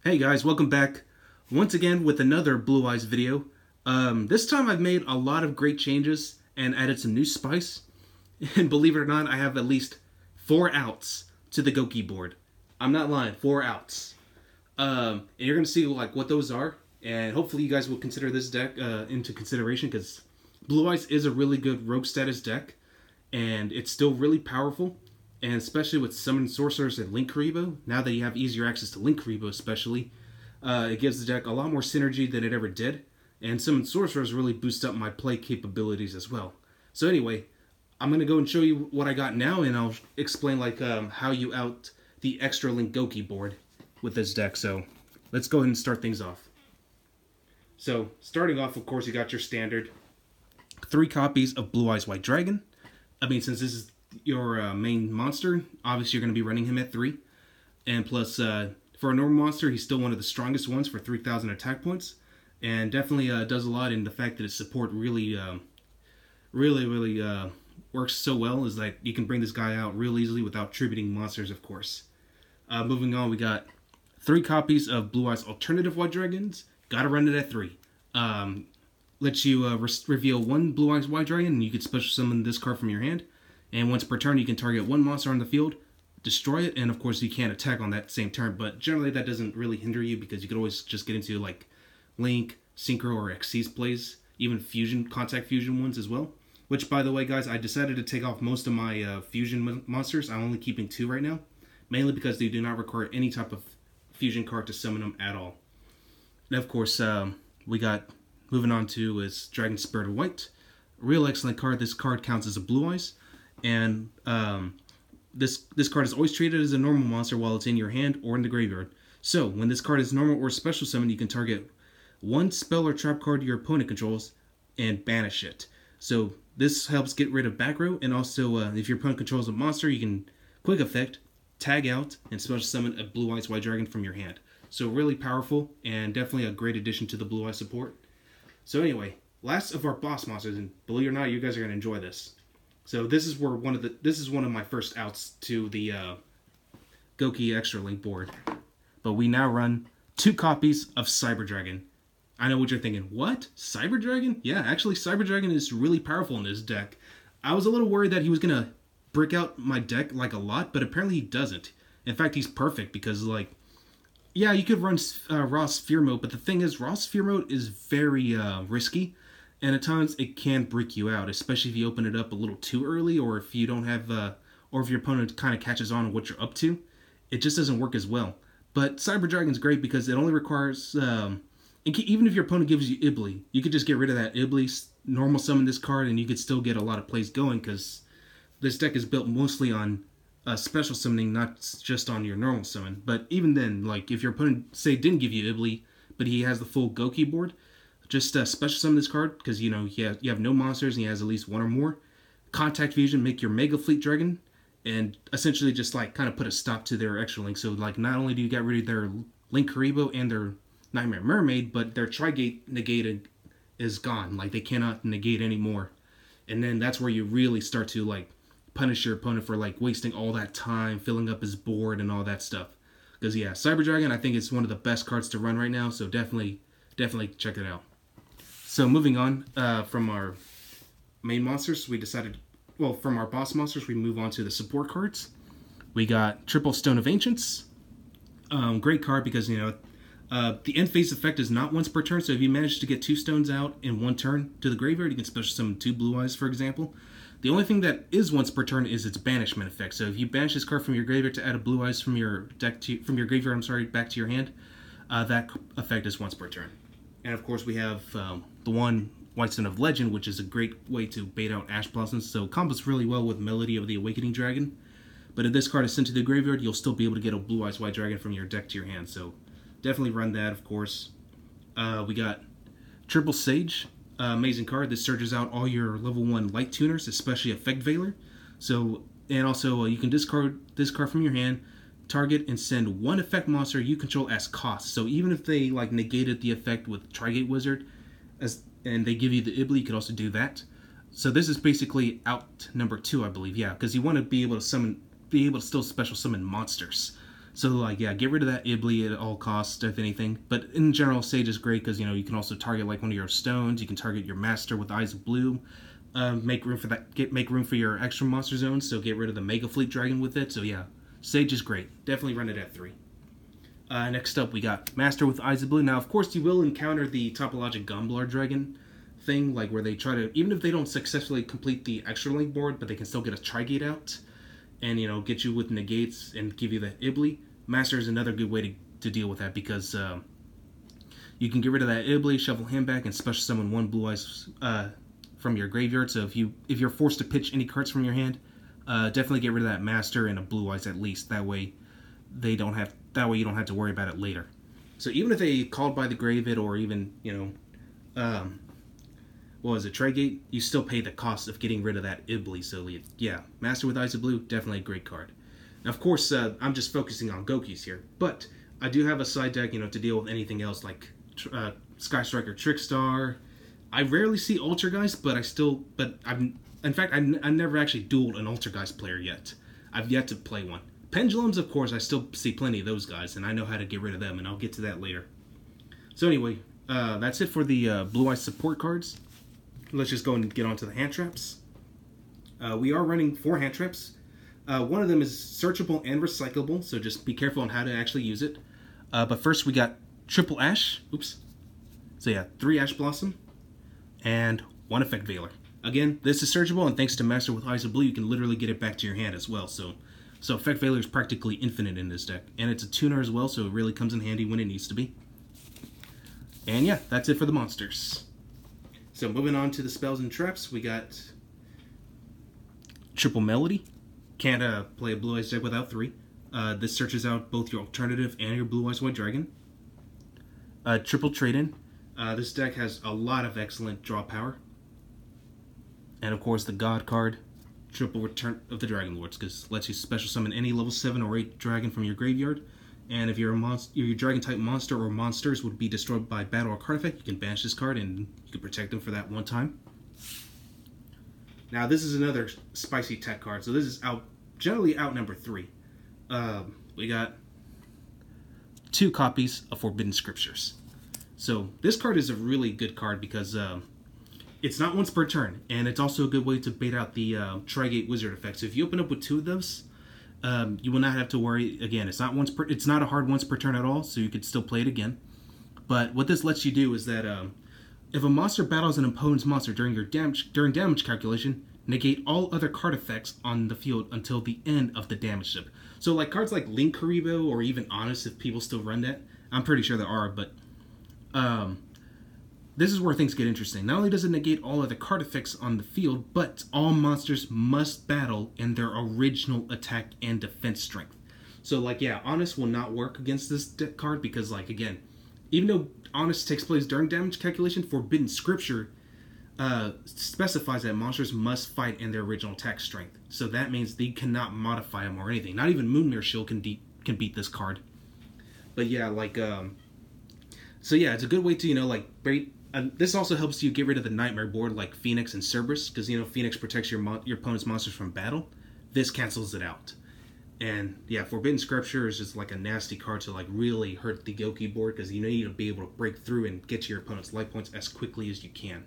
Hey guys, welcome back once again with another Blue Eyes video. This time I've made a lot of great changes and added some new spice. And believe it or not, I have at least 4 outs to the Gouki board. I'm not lying, 4 outs. And you're going to see like what those are. And hopefully you guys will consider this deck into consideration because Blue Eyes is a really good rogue status deck. And it's still really powerful. And especially with Summon Sorcerers and Link Karibo, now that you have easier access to Link Karibo especially, it gives the deck a lot more synergy than it ever did. And Summon Sorcerers really boost up my play capabilities as well. So anyway, I'm going to go and show you what I got now, and I'll explain like how you out the extra Link Gouki board with this deck. So let's go ahead and start things off. So starting off, of course, you got your standard 3 copies of Blue Eyes White Dragon. I mean, since this is your main monster, obviously you're going to be running him at 3. And plus, for a normal monster, he's still one of the strongest ones for 3,000 attack points. And definitely does a lot in the fact that his support really works so well, is that you can bring this guy out real easily without tributing monsters, of course. Moving on, we got 3 copies of Blue Eyes Alternative White Dragons. Gotta run it at 3. Lets you reveal 1 Blue Eyes White Dragon, and you can special summon this card from your hand. And once per turn, you can target 1 monster on the field, destroy it, and of course you can't attack on that same turn, but generally that doesn't really hinder you because you could always just get into like Link, Synchro, or Xyz plays, even fusion, contact fusion ones as well. Which, by the way, guys, I decided to take off most of my fusion monsters. I'm only keeping 2 right now, mainly because they do not require any type of fusion card to summon them at all. And of course, we got, moving on to is Dragon Spirit of White. Real excellent card. This card counts as a Blue Eyes. And this card is always treated as a normal monster while it's in your hand or in the graveyard. So, when this card is normal or special summon, you can target 1 spell or trap card your opponent controls and banish it. So, this helps get rid of back row, and also, if your opponent controls a monster, you can quick effect, tag out, and special summon a Blue Eyes White Dragon from your hand. So, really powerful, and definitely a great addition to the Blue Eyes support. So anyway, last of our boss monsters, and believe it or not, you guys are going to enjoy this. So this is where this is one of my first outs to the Gouki Extra Link board. But we now run 2 copies of Cyber Dragon. I know what you're thinking. What? Cyber Dragon? Yeah, actually Cyber Dragon is really powerful in this deck. I was a little worried that he was gonna brick out my deck like a lot, but apparently he doesn't. In fact, he's perfect because like, yeah, you could run Raw Sphere Mode, but the thing is, Raw Sphere Mode is very risky. And at times it can break you out, especially if you open it up a little too early, or if you don't have, or if your opponent kind of catches on what you're up to. It just doesn't work as well. But Cyber Dragon's great because it only requires, even if your opponent gives you Ibly, you could just get rid of that Ibly, normal summon this card, and you could still get a lot of plays going because this deck is built mostly on special summoning, not just on your normal summon. But even then, like if your opponent, say, didn't give you Ibly, but he has the full Gouki board, just special summon this card because you know you have no monsters and he has at least 1 or more. Contact fusion, make your Mega Fleet Dragon, and essentially just like kind of put a stop to their extra link. So like not only do you get rid of their Link Karibo and their Nightmare Mermaid, but their Trigate negated is gone. Like they cannot negate anymore. And then that's where you really start to like punish your opponent for like wasting all that time filling up his board and all that stuff. Because yeah, Cyber Dragon I think is one of the best cards to run right now. So definitely check it out. So moving on from our main monsters, we decided, well, from our boss monsters, we move on to the support cards. We got Triple Stone of Ancients. Great card because, you know, the end phase effect is not once per turn, so if you manage to get 2 stones out in 1 turn to the graveyard, you can special summon 2 Blue Eyes, for example. The only thing that is once per turn is its banishment effect. So if you banish this card from your graveyard to add a Blue Eyes from your graveyard, back to your hand, that effect is once per turn. And of course we have the one White Stone of Legend, which is a great way to bait out Ash Blossoms, so it combos really well with Melody of the Awakening Dragon. But if this card is sent to the graveyard, you'll still be able to get a Blue Eyes White Dragon from your deck to your hand, so definitely run that, of course. We got Triple Sage, amazing card. This surges out all your level 1 Light Tuners, especially Effect Veiler. So, and also you can discard this card from your hand, target and send 1 effect monster you control as cost. So even if they like negated the effect with Trigate Wizard, and they give you the Ibly, you could also do that. So this is basically out number 2, I believe. Yeah, because you want to be able to still special summon monsters. So, like, yeah, get rid of that Ibly at all costs, if anything. But in general, Sage is great because, you know, you can also target, like, one of your stones. You can target your Master with Eyes of Blue. Make room for that. Make room for your extra monster zones, so get rid of the Mega Fleet Dragon with it. So, yeah, Sage is great. Definitely run it at 3. Next up, we got Master with Eyes of Blue. Now, of course, you will encounter the Topologic Gomblar Dragon thing, like, where they try to, even if they don't successfully complete the extra link board, but they can still get a Trigate out and, you know, get you with negates and give you the Ibly. Master is another good way to deal with that because you can get rid of that Ibly, shuffle him back, and special summon 1 Blue Eyes from your graveyard. So if you're forced to pitch any cards from your hand, definitely get rid of that Master and a Blue Eyes at least. That way you don't have to worry about it later. So even if they called by the grave it, or even, you know, what was it, Trigate, you still pay the cost of getting rid of that Ibly. So yeah, Master with Eyes of Blue, definitely a great card. Now, of course, I'm just focusing on Goukis here, but I do have a side deck, you know, to deal with anything else like Sky Striker, Trickstar. I rarely see Ultrageist, but I never actually dueled an Ultrageist player yet. I've yet to play one. Pendulums, of course, I still see plenty of those guys, and I know how to get rid of them, and I'll get to that later. So anyway, that's it for the Blue Eyes support cards. Let's just go and get on to the hand traps. We are running 4 hand traps. One of them is searchable and recyclable, so just be careful on how to actually use it. But first we got triple Ash. Oops. So yeah, 3 Ash Blossom and 1 Effect Veiler. Again, this is searchable, and thanks to Master with Eyes of Blue, you can literally get it back to your hand as well. So Effect Veiler is practically infinite in this deck. And it's a tuner as well, so it really comes in handy when it needs to be. And yeah, that's it for the monsters. So moving on to the spells and traps, we got Triple Melody. Can't play a Blue Eyes deck without 3. This searches out both your alternative and your Blue Eyes White Dragon. Triple Trade-In. This deck has a lot of excellent draw power. And of course the God card, Triple Return of the Dragon Lords, because lets you special summon any level 7 or 8 dragon from your graveyard. And if your dragon type monster or monsters would be destroyed by battle or card effect, you can banish this card and you can protect them for that one time. Now this is another spicy tech card, so this is generally out number 3. We got 2 copies of Forbidden Scriptures. So this card is a really good card because it's not once per turn, and it's also a good way to bait out the Trigate Wizard effect. So if you open up with 2 of those, you will not have to worry. Again, it's not a hard once per turn at all, so you could still play it again. But what this lets you do is that if a monster battles an opponent's monster during damage calculation, negate all other card effects on the field until the end of the damage step. So like cards like Link Karibo or even Honest, if people still run that, I'm pretty sure there are, but this is where things get interesting. Not only does it negate all other card effects on the field, but all monsters must battle in their original attack and defense strength. So like, yeah, Honest will not work against this card because, like, again, even though Honest takes place during damage calculation, Forbidden Scripture specifies that monsters must fight in their original attack strength. So that means they cannot modify them or anything. Not even Moonmere Shield can beat this card. But yeah, like, so yeah, it's a good way to, you know, like, this also helps you get rid of the Nightmare board like Phoenix and Cerberus, because, you know, Phoenix protects your opponent's monsters from battle. This cancels it out. And yeah, Forbidden Scripture is just like a nasty card to like really hurt the Gouki board, because you need to be able to break through and get to your opponent's life points as quickly as you can.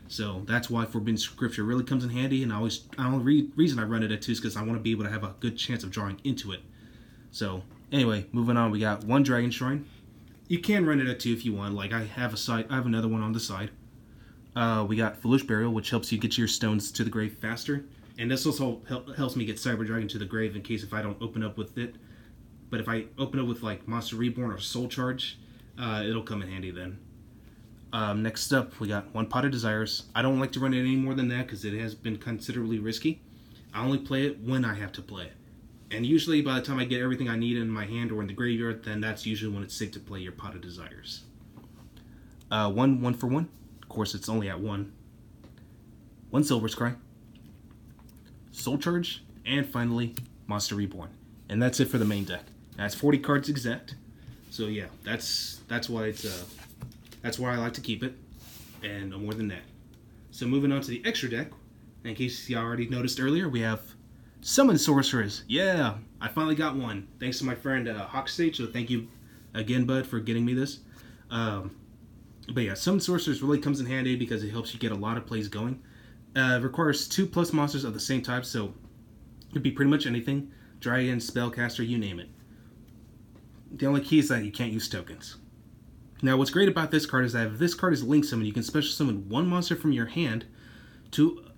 So that's why Forbidden Scripture really comes in handy, and the only reason I run it at 2 is because I want to be able to have a good chance of drawing into it. So anyway, moving on, we got 1 Dragon Shrine. You can run it at 2 if you want. Like I have another one on the side. We got Foolish Burial, which helps you get your stones to the grave faster. And this also helps me get Cyber Dragon to the grave in case if I don't open up with it. But if I open up with like Monster Reborn or Soul Charge, it'll come in handy then. Next up, we got 1 Pot of Desires. I don't like to run it any more than that because it has been considerably risky. I only play it when I have to play it. And usually by the time I get everything I need in my hand or in the graveyard, then that's usually when it's safe to play your Pot of Desires. 1 for 1. Of course, it's only at 1. 1 Silver Scry. Soul Charge. And finally, Monster Reborn. And that's it for the main deck. That's 40 cards exact. So yeah, that's why I like to keep it. And no more than that. So moving on to the extra deck. In case you already noticed earlier, we have Summon Sorceress. Yeah, I finally got one. Thanks to my friend Hawkstage, so thank you again, bud, for getting me this. But yeah, Summon Sorcerers really comes in handy because it helps you get a lot of plays going. It requires 2+ monsters of the same type, so it could be pretty much anything. Dragon, Spellcaster, you name it. The only key is that you can't use tokens. Now, what's great about this card is that if this card is Link Summon, you can special summon one monster from your hand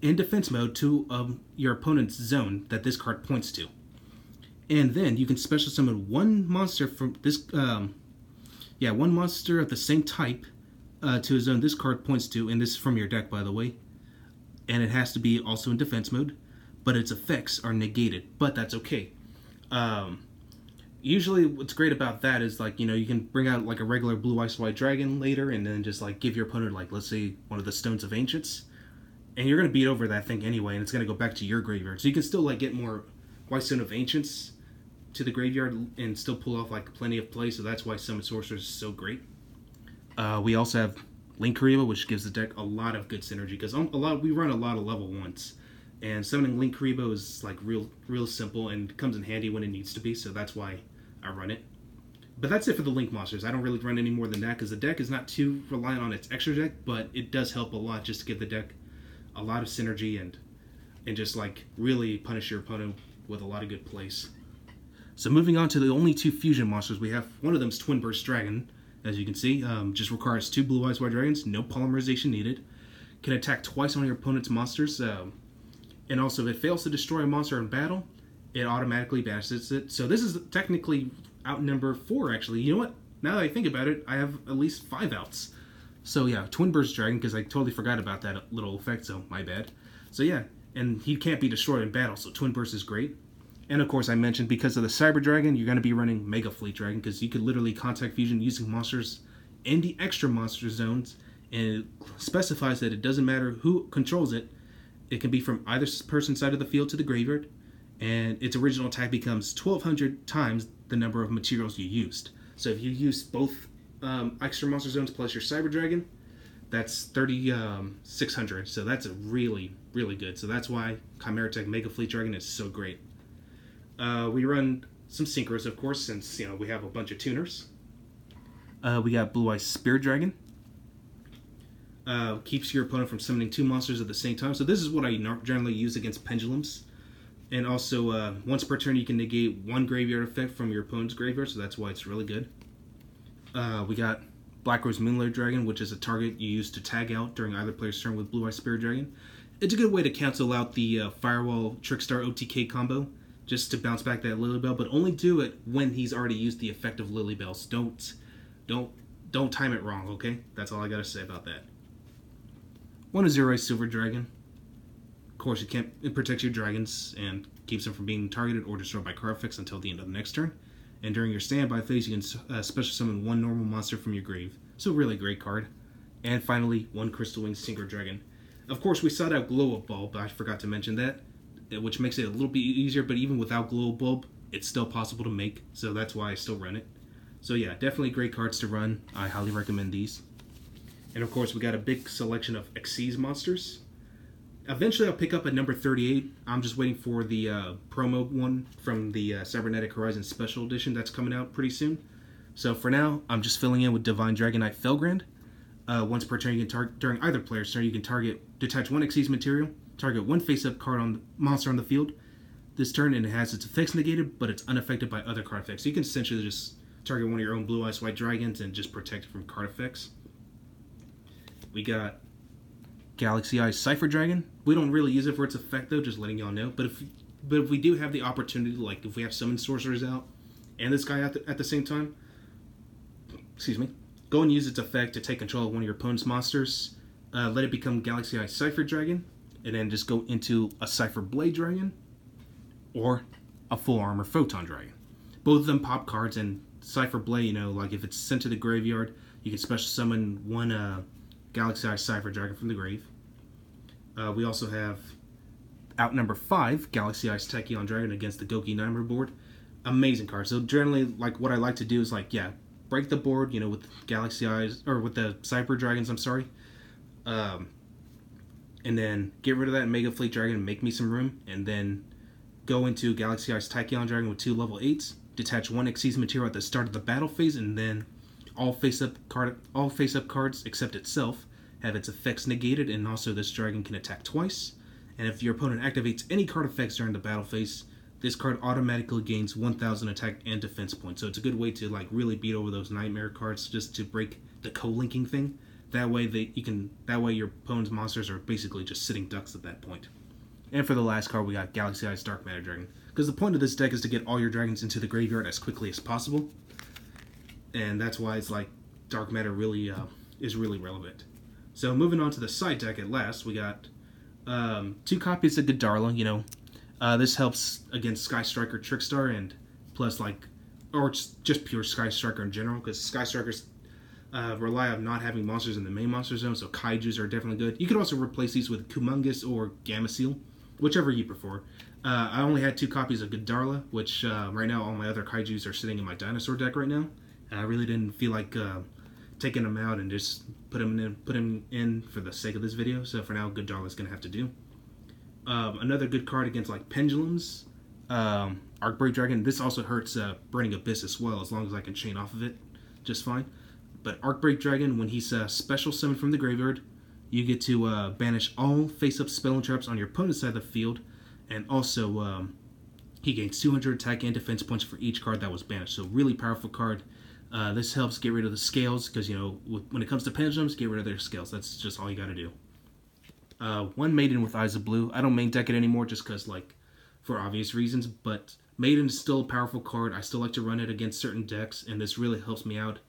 in defense mode to your opponent's zone that this card points to. And then you can special summon one monster from this, one monster of the same type to a zone this card points to, and this is from your deck, by the way. And it has to be also in defense mode, but its effects are negated, but that's okay. Usually what's great about that is, like, you know, you can bring out like a regular blue ice white dragon later and then just like give your opponent, like, let's say one of the Stones of Ancients, and you're going to beat over that thing anyway, and it's going to go back to your graveyard. So you can still like get more White Stone of Ancients to the graveyard and still pull off like plenty of plays, so that's why Summon Sorcerers is so great. We also have Link Kariba, which gives the deck a lot of good synergy, because we run a lot of level 1s. And summoning Link Karibo is like real simple and comes in handy when it needs to be, so that's why I run it. But that's it for the Link monsters. I don't really run any more than that because the deck is not too reliant on its extra deck, but it does help a lot just to give the deck a lot of synergy and just like really punish your opponent with a lot of good plays. So moving on to the only 2 fusion monsters we have. One of them is Twin Burst Dragon, as you can see. Just requires 2 Blue Eyes White Dragons, no polymerization needed. Can attack twice on your opponent's monsters. And also, if it fails to destroy a monster in battle, it automatically banishes it. So this is technically out number 4, actually. You know what? Now that I think about it, I have at least 5 outs. So yeah, Twin Burst Dragon, because I totally forgot about that little effect, so my bad. So yeah, and he can't be destroyed in battle, so Twin Burst is great. And of course, I mentioned because of the Cyber Dragon, you're going to be running Mega Fleet Dragon, because you could literally contact fusion using monsters in the extra monster zones, and it specifies that it doesn't matter who controls it. It can be from either person's side of the field to the graveyard, and its original attack becomes 1,200 times the number of materials you used. So if you use both extra monster zones plus your Cyber Dragon, that's 3,600. So that's a really good. So that's why Chimera Tech Mega Fleet Dragon is so great. We run some Synchros, of course, since we have a bunch of tuners. We got Blue Eyes Spirit Dragon. Keeps your opponent from summoning 2 monsters at the same time. So this is what I generally use against pendulums. And also, once per turn, you can negate 1 graveyard effect from your opponent's graveyard, so that's why it's really good. We got Black Rose Moonlight Dragon, which is a target you use to tag out during either player's turn with Blue Eye Spirit Dragon. It's a good way to cancel out the Firewall Trickstar OTK combo, just to bounce back that Lilybell, but only do it when he's already used the effect of Lilybells. Don't time it wrong, okay? That's all I gotta say about that. 1 is Zero Eyes Silver Dragon. Of course, it protects your dragons and keeps them from being targeted or destroyed by card effects until the end of the next turn. And during your standby phase, you can special summon 1 normal monster from your grave. So really great card. And finally, 1 Crystal Wing Synchro Dragon. Of course, we sought out Glow Up Bulb, but I forgot to mention that, which makes it a little bit easier, but even without Glow Up Bulb, it's still possible to make, so that's why I still run it. So yeah, definitely great cards to run. I highly recommend these. And of course, we got a big selection of Xyz monsters. Eventually, I'll pick up at number 38. I'm just waiting for the promo one from the Cybernetic Horizon Special Edition that's coming out pretty soon. So for now, I'm just filling in with Divine Dragonite Felgrand. Once per turn, you can during either player's turn, you can detach 1 Xyz material, target 1 face-up card on the monster on the field this turn, and it has its effects negated, but it's unaffected by other card effects. So you can essentially just target one of your own Blue Eyes White Dragons and just protect it from card effects. We got Galaxy Eyes Cypher Dragon. We don't really use it for its effect though, just letting y'all know. But if we do have the opportunity, like if we have Summon Sorcerers out and this guy at the same time, go and use its effect to take control of one of your opponent's monsters. Let it become Galaxy Eyes Cypher Dragon, and then just go into a Cypher Blade Dragon or a Full Armor Photon Dragon. Both of them pop cards, and Cypher Blade, like if it's sent to the graveyard, you can special summon 1 Galaxy Eyes Cypher Dragon from the grave. We also have out number 5, Galaxy Eyes Tachyon Dragon against the Gouki Nightmare board. Amazing card. So generally, like what I like to do is break the board, with Galaxy Eyes, or with the Cypher Dragons, I'm sorry. And then get rid of that Mega Fleet Dragon and make me some room, and then go into Galaxy Eyes Tachyon Dragon with 2 level 8s, detach 1 Xyz material at the start of the battle phase, and then all face-up cards except itself have its effects negated, and also this dragon can attack twice. And if your opponent activates any card effects during the battle phase, this card automatically gains 1,000 attack and defense points. So it's a good way to like really beat over those nightmare cards, just to break the co-linking thing. That way your opponent's monsters are basically just sitting ducks at that point. And for the last card, we got Galaxy Eyes Dark Matter Dragon, because the point of this deck is to get all your dragons into the graveyard as quickly as possible, and that's why it's like Dark Matter really is really relevant. So moving on to the side deck at last, we got 2 copies of Godarla. You know, this helps against Sky Striker, Trickstar, and plus or just pure Sky Striker in general, because Sky Strikers rely on not having monsters in the main monster zone, so Kaijus are definitely good. You could also replace these with Kumungus or Gamma Seal, whichever you prefer. I only had 2 copies of Godarla, which right now all my other Kaijus are sitting in my dinosaur deck right now. And I really didn't feel like taking them out and just put them in for the sake of this video. So for now, Godarla's gonna have to do. Another good card against like Pendulums, Arcbreak Dragon. This also hurts Burning Abyss as well, as long as I can chain off of it just fine. But Arcbreak Dragon, when he's special summoned from the graveyard, you get to banish all face-up spell and traps on your opponent's side of the field, and also he gains 200 attack and defense points for each card that was banished. So really powerful card. This helps get rid of the scales, because you know when it comes to pendulums, get rid of their scales. That's just all you got to do. 1 Maiden with Eyes of Blue. I don't main deck it anymore just because for obvious reasons, but Maiden is still a powerful card. I still like to run it against certain decks, and this really helps me out.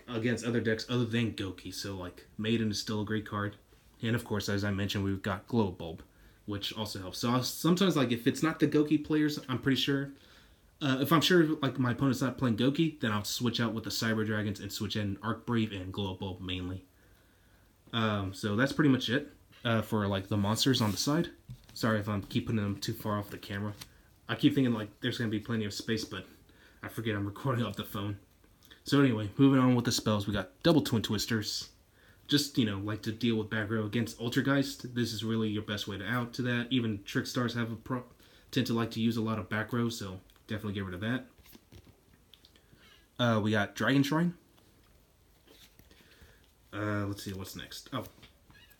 Against other decks other than Gouki, so Maiden is still a great card. And of course, as I mentioned, we've got Glow Bulb, which also helps. So sometimes if it's not the Gouki players, I'm pretty sure, if I'm sure my opponent's not playing Gouki, then I'll switch out with the Cyber Dragons and switch in Arcbrave and Glow Bulb mainly. So that's pretty much it for the monsters on the side. Sorry if I'm keeping them too far off the camera. I keep thinking there's gonna be plenty of space, but I forget I'm recording off the phone. So anyway, moving on with the spells, we got Double Twin Twisters. Just, to deal with back row against Ultrageist. This is really your best way to that. Even Trickstars tend to like to use a lot of back row, so definitely get rid of that. We got Dragon Shrine. Let's see, what's next? Oh,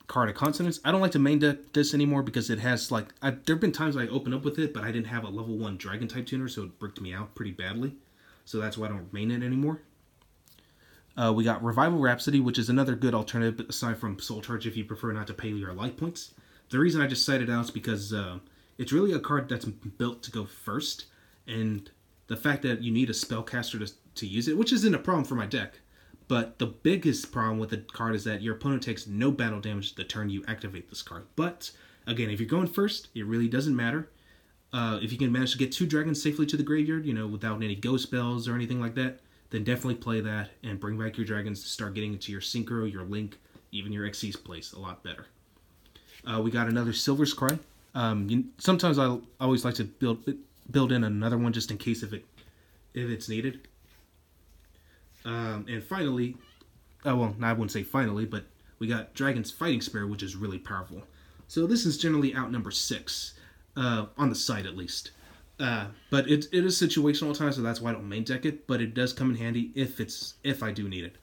Card of Consonance. I don't like to main deck this anymore because it has, there have been times I opened up with it, but I didn't have a level 1 Dragon type tuner, so it bricked me out pretty badly. So that's why I don't main it anymore. We got Revival Rhapsody, which is another good alternative aside from Soul Charge if you prefer not to pay your life points. The reason I just cited out is because it's really a card that's built to go first, and the fact that you need a spellcaster to use it, which isn't a problem for my deck, but the biggest problem with the card is that your opponent takes no battle damage the turn you activate this card. But again, if you're going first, it really doesn't matter. If you can manage to get 2 dragons safely to the graveyard, without any ghost spells or anything like that, then definitely play that and bring back your dragons to start getting into your Synchro, your Link, even your Xyz place a lot better. We got another Silver's Cry. Sometimes I always like to build in another one just in case if it's needed. And finally, I wouldn't say finally, but we got Dragon's Fighting Spirit, which is really powerful. So this is generally out number 6, on the side at least. But it is situational at times, so that's why I don't main deck it, but it does come in handy if I do need it.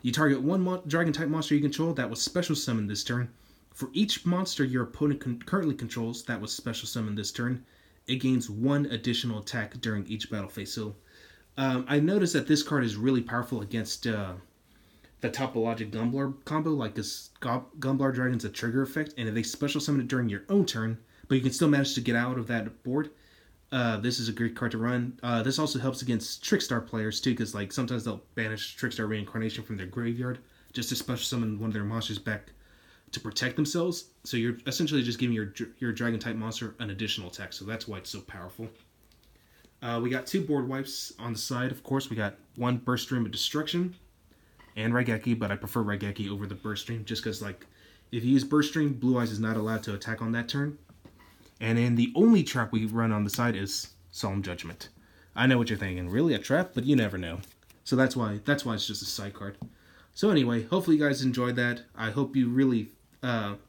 You target 1 dragon type monster you control that was special summoned this turn. For each monster your opponent currently controls that was special summoned this turn, it gains 1 additional attack during each battle phase. So I noticed that this card is really powerful against the Topologic Gumblar combo, this Gumblar Dragon's a trigger effect, and if they special summon it during your own turn, but you can still manage to get out of that board, this is a great card to run. This also helps against Trickstar players too, because sometimes they'll banish Trickstar Reincarnation from their graveyard just to special summon one of their monsters back to protect themselves. So you're essentially just giving your dragon type monster an additional attack, so that's why it's so powerful. We got 2 board wipes on the side. Of course, we got 1 Burst Stream of Destruction and Raigeki, but I prefer Raigeki over the Burst Stream just because if you use Burst Stream, Blue Eyes is not allowed to attack on that turn. And then the only trap we run on the side is Solemn Judgment. I know what you're thinking, really a trap? But you never know. So that's why it's just a side card. So anyway, hopefully you guys enjoyed that. I hope you really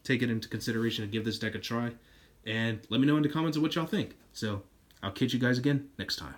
take it into consideration and give this deck a try. And let me know in the comments of what y'all think. So I'll catch you guys again next time.